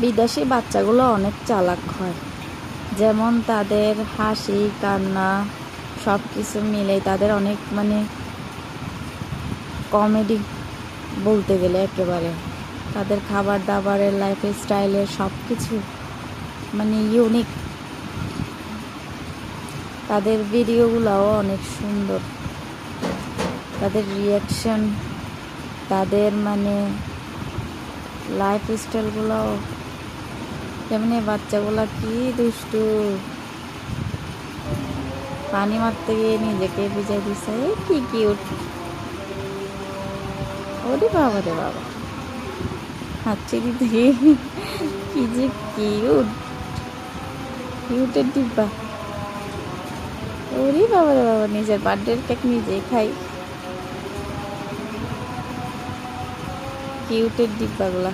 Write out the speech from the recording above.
বিদেশি বাচ্চাগুলো অনেক চালাক হয়, যেমন তাদের হাসি কান্না সব কিছু মিলে তাদের অনেক কমেডি বলতে গেলে একেবারে। তাদের খাবার দাবারের লাইফ স্টাইলের সব কিছু ইউনিক। তাদের ভিডিওগুলোও অনেক সুন্দর, তাদের রিয়াকশন, তাদের লাইফ স্টাইলগুলোও। যেমন এই বাচ্চাগুলা কি দুষ্টু, পানি মারতে গিয়ে নিজেকে ভিজাই দিছে, কি কিউট। ওরে বাবা রে বাবা, হাঁচি দিতে গিয়ে কি যে কিউট, কিউটের ডিব্বা। ওরে বাবা রে বাবা, নিজের বার্থডের কেক নিজেই খাই, কিউটের ডিব্বাগুলা।